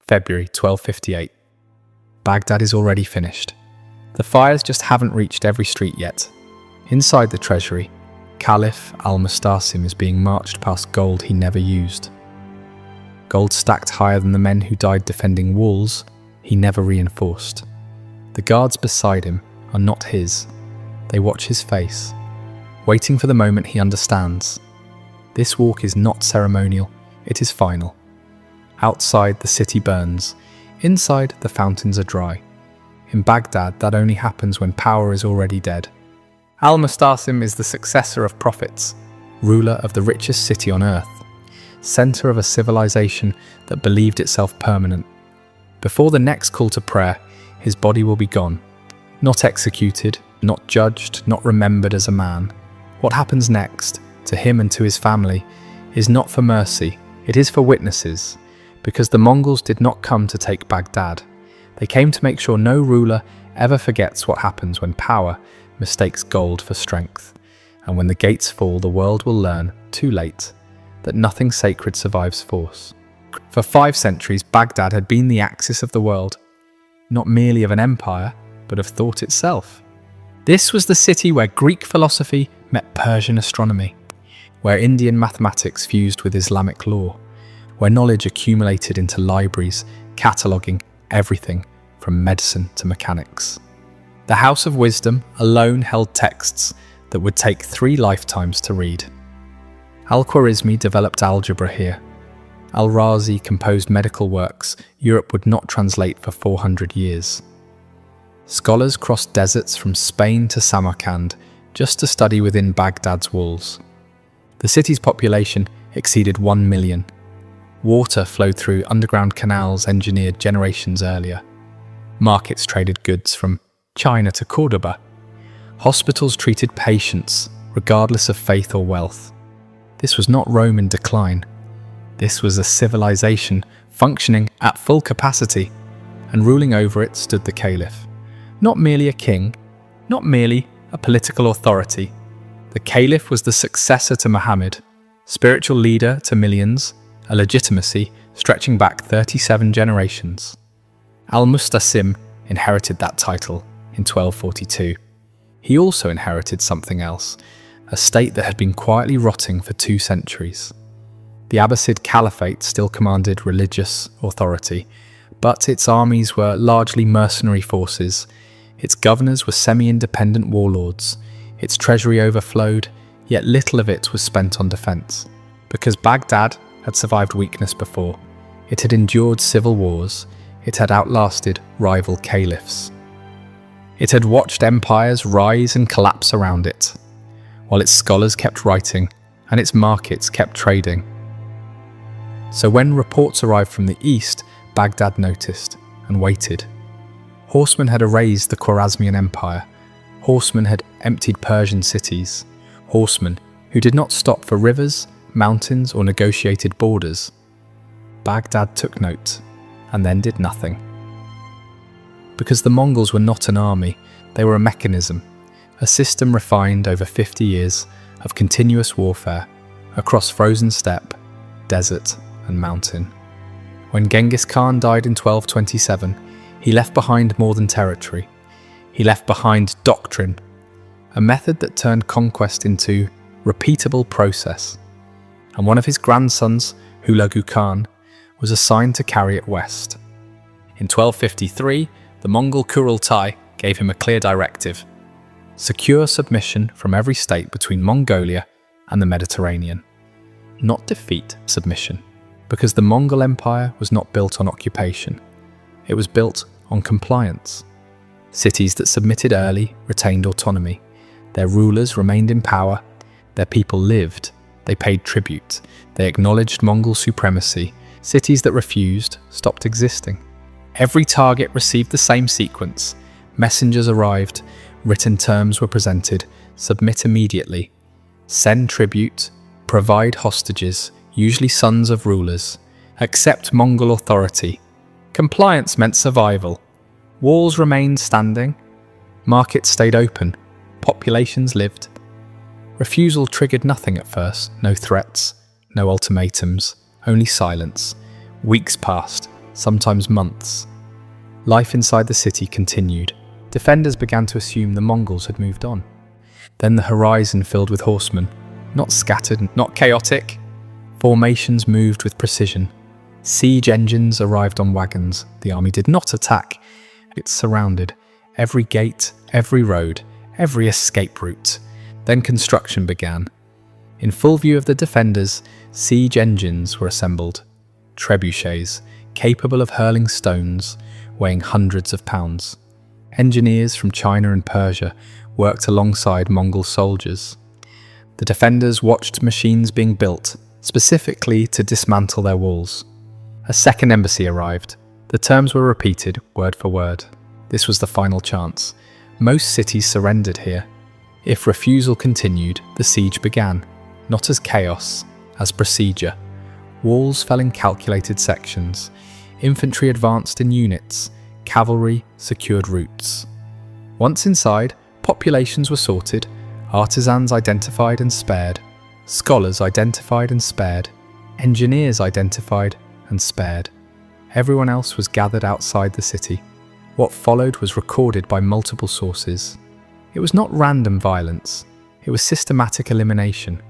February 1258. Baghdad is already finished. The fires just haven't reached every street yet. Inside the treasury, Caliph al-Mustasim is being marched past gold he never used. Gold stacked higher than the men who died defending walls he never reinforced. The guards beside him are not his. They watch his face, waiting for the moment he understands. This walk is not ceremonial, it is final. Outside, the city burns. Inside, the fountains are dry. In Baghdad, that only happens when power is already dead. Al-Mustasim is the successor of prophets, ruler of the richest city on earth, center of a civilization that believed itself permanent. Before the next call to prayer, his body will be gone. Not executed, not judged, not remembered as a man. What happens next, to him and to his family, is not for mercy, it is for witnesses, because the Mongols did not come to take Baghdad. They came to make sure no ruler ever forgets what happens when power mistakes gold for strength. And when the gates fall, the world will learn, too late, that nothing sacred survives force. For 5 centuries, Baghdad had been the axis of the world, not merely of an empire, but of thought itself. This was the city where Greek philosophy met Persian astronomy, where Indian mathematics fused with Islamic law, where knowledge accumulated into libraries, cataloguing everything from medicine to mechanics. The House of Wisdom alone held texts that would take 3 lifetimes to read. Al-Khwarizmi developed algebra here. Al-Razi composed medical works Europe would not translate for 400 years. Scholars crossed deserts from Spain to Samarkand just to study within Baghdad's walls. The city's population exceeded 1 million. Water flowed through underground canals engineered generations earlier. Markets traded goods from China to Cordoba. Hospitals treated patients, regardless of faith or wealth. This was not Rome in decline. This was a civilization functioning at full capacity, and ruling over it stood the Caliph. Not merely a king, not merely a political authority. The Caliph was the successor to Muhammad, spiritual leader to millions, a legitimacy stretching back 37 generations. Al-Mustasim inherited that title in 1242. He also inherited something else, a state that had been quietly rotting for 2 centuries. The Abbasid Caliphate still commanded religious authority, but its armies were largely mercenary forces. Its governors were semi-independent warlords. Its treasury overflowed, yet little of it was spent on defense. Because Baghdad had survived weakness before, it had endured civil wars, it had outlasted rival caliphs. It had watched empires rise and collapse around it, while its scholars kept writing and its markets kept trading. So when reports arrived from the east, Baghdad noticed and waited. Horsemen had erased the Khwarezmian Empire. Horsemen had emptied Persian cities. Horsemen who did not stop for rivers, mountains, or negotiated borders. Baghdad took note and then did nothing. Because the Mongols were not an army, they were a mechanism, a system refined over 50 years of continuous warfare across frozen steppe, desert, and mountain. When Genghis Khan died in 1227, he left behind more than territory. He left behind doctrine, a method that turned conquest into repeatable process. And one of his grandsons, Hulagu Khan, was assigned to carry it west. In 1253, the Mongol Kurultai gave him a clear directive: secure submission from every state between Mongolia and the Mediterranean. Not defeat submission, because the Mongol Empire was not built on occupation. It was built on compliance. Cities that submitted early retained autonomy. Their rulers remained in power. Their people lived. They paid tribute. They acknowledged Mongol supremacy. Cities that refused stopped existing. Every target received the same sequence. Messengers arrived. Written terms were presented. Submit immediately. Send tribute. Provide hostages, usually sons of rulers. Accept Mongol authority. Compliance meant survival. Walls remained standing. Markets stayed open. Populations lived. Refusal triggered nothing at first. No threats, no ultimatums, only silence. Weeks passed. sometimes months. Life inside the city continued. Defenders began to assume the Mongols had moved on. Then the horizon filled with horsemen, not scattered, not chaotic. Formations moved with precision. Siege engines arrived on wagons. The army did not attack. It surrounded every gate, every road, every escape route. Then construction began. In full view of the defenders, siege engines were assembled. Trebuchets, capable of hurling stones, weighing hundreds of pounds. Engineers from China and Persia worked alongside Mongol soldiers. The defenders watched machines being built, specifically to dismantle their walls. A second embassy arrived. The terms were repeated, word for word. This was the final chance. Most cities surrendered here. If refusal continued, the siege began, not as chaos, as procedure. Walls fell in calculated sections. Infantry advanced in units. Cavalry secured routes. Once inside, populations were sorted, artisans identified and spared, scholars identified and spared, engineers identified and spared. Everyone else was gathered outside the city. What followed was recorded by multiple sources. It was not random violence, it was systematic elimination.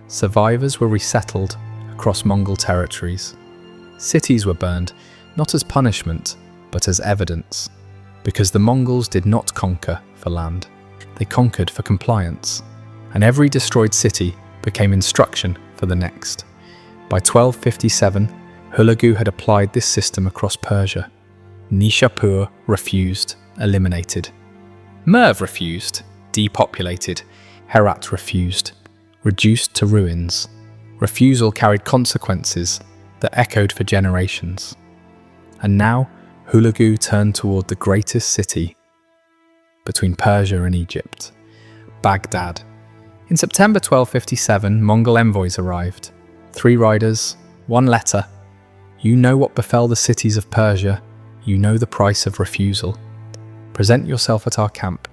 Survivors were resettled across Mongol territories. Cities were burned, not as punishment, but as evidence. Because the Mongols did not conquer for land, they conquered for compliance. And every destroyed city became instruction for the next. By 1257, Hulagu had applied this system across Persia. Nishapur refused, eliminated. Merv refused, depopulated. Herat refused, reduced to ruins. Refusal carried consequences that echoed for generations. And now, Hulagu turned toward the greatest city between Persia and Egypt, Baghdad. In September 1257, Mongol envoys arrived. 3 riders, 1 letter. You know what befell the cities of Persia. You know the price of refusal. Present yourself at our camp.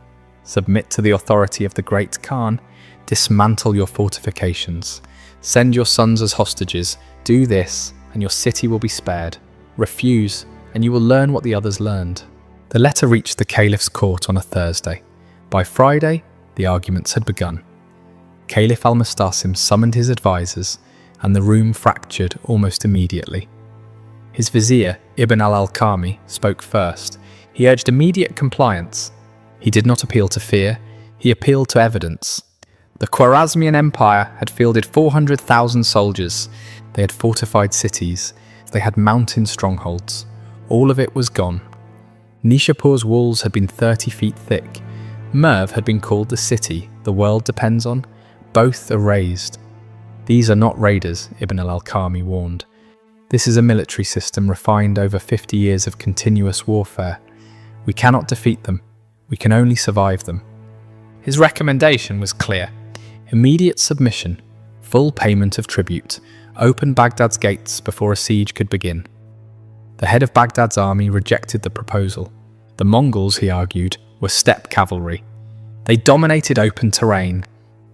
Submit to the authority of the great Khan. Dismantle your fortifications. Send your sons as hostages. Do this, and your city will be spared. Refuse, and you will learn what the others learned. The letter reached the Caliph's court on a Thursday. By Friday, the arguments had begun. Caliph al-Mustasim summoned his advisors, and the room fractured almost immediately. His vizier, Ibn al-Alqami, spoke first. He urged immediate compliance. He did not appeal to fear, he appealed to evidence. The Khwarezmian Empire had fielded 400,000 soldiers. They had fortified cities. They had mountain strongholds. All of it was gone. Nishapur's walls had been 30 feet thick. Merv had been called the city the world depends on. Both are razed. These are not raiders, Ibn al-Alqami warned. This is a military system refined over 50 years of continuous warfare. We cannot defeat them. We can only survive them. His recommendation was clear. Immediate submission, full payment of tribute, open Baghdad's gates before a siege could begin. The head of Baghdad's army rejected the proposal. The Mongols, he argued, were steppe cavalry. They dominated open terrain.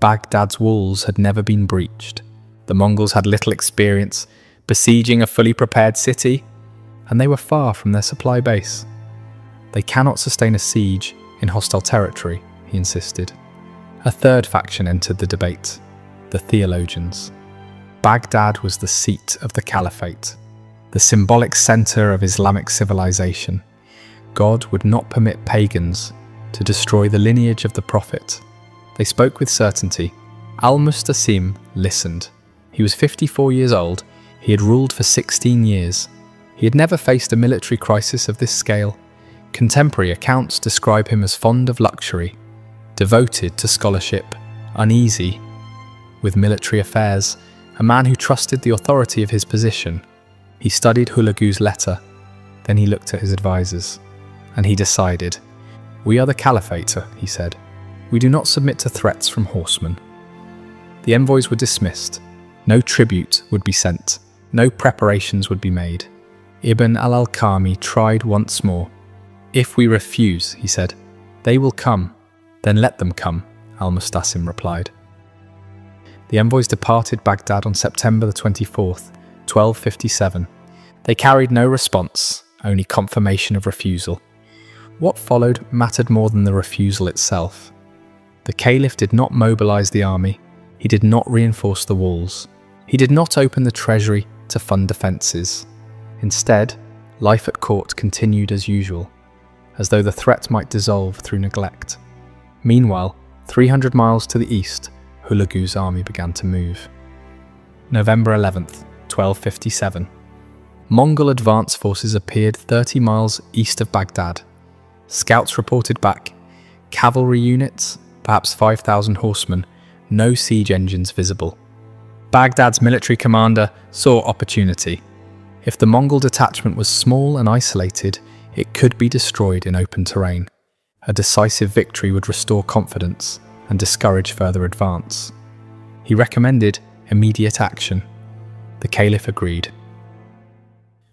Baghdad's walls had never been breached. The Mongols had little experience besieging a fully prepared city, and they were far from their supply base. They cannot sustain a siege in hostile territory, he insisted. A third faction entered the debate, the theologians. Baghdad was the seat of the caliphate, the symbolic center of Islamic civilization. God would not permit pagans to destroy the lineage of the Prophet. They spoke with certainty. Al-Mustasim listened. He was 54 years old. He had ruled for 16 years. He had never faced a military crisis of this scale. Contemporary accounts describe him as fond of luxury, devoted to scholarship, uneasy with military affairs, a man who trusted the authority of his position. He studied Hulagu's letter. Then he looked at his advisors, and he decided, "We are the caliphate," he said. "We do not submit to threats from horsemen." The envoys were dismissed. No tribute would be sent. No preparations would be made. Ibn al-Alqami tried once more. "If we refuse," he said, "they will come." "Then let them come," al-Mustasim replied. The envoys departed Baghdad on September the 24th, 1257. They carried no response, only confirmation of refusal. What followed mattered more than the refusal itself. The Caliph did not mobilize the army. He did not reinforce the walls. He did not open the treasury to fund defences. Instead, life at court continued as usual, as though the threat might dissolve through neglect. Meanwhile, 300 miles to the east, Hulagu's army began to move. November 11th, 1257. Mongol advance forces appeared 30 miles east of Baghdad. Scouts reported back. Cavalry units, perhaps 5,000 horsemen, no siege engines visible. Baghdad's military commander saw opportunity. If the Mongol detachment was small and isolated, it could be destroyed in open terrain. A decisive victory would restore confidence and discourage further advance. He recommended immediate action. The Caliph agreed.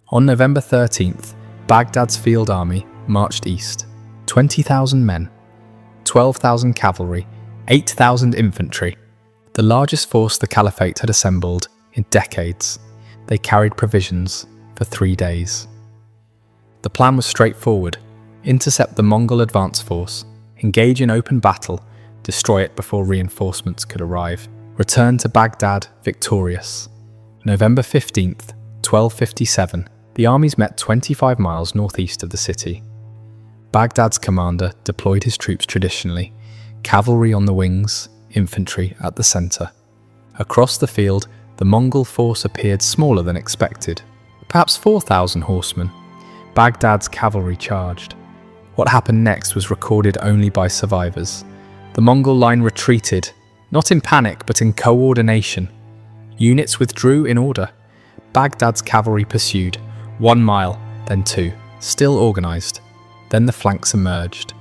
On November 13th, Baghdad's field army marched east. 20,000 men, 12,000 cavalry, 8,000 infantry. The largest force the Caliphate had assembled in decades. They carried provisions for 3 days. The plan was straightforward. Intercept the Mongol advance force, engage in open battle, destroy it before reinforcements could arrive. Return to Baghdad victorious. November 15th, 1257, the armies met 25 miles northeast of the city. Baghdad's commander deployed his troops traditionally, cavalry on the wings, infantry at the centre. Across the field, the Mongol force appeared smaller than expected, perhaps 4,000 horsemen. Baghdad's cavalry charged. What happened next was recorded only by survivors. The Mongol line retreated, not in panic but in coordination. Units withdrew in order. Baghdad's cavalry pursued, 1 mile, then 2, still organised. Then the flanks emerged.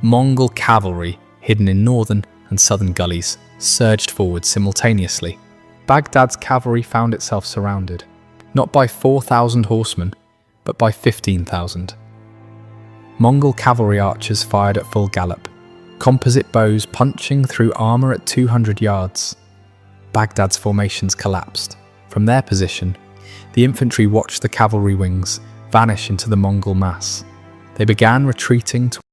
Mongol cavalry, hidden in northern and southern gullies, surged forward simultaneously. Baghdad's cavalry found itself surrounded, not by 4,000 horsemen, but by 15,000. Mongol cavalry archers fired at full gallop, composite bows punching through armour at 200 yards. Baghdad's formations collapsed. From their position, the infantry watched the cavalry wings vanish into the Mongol mass. They began retreating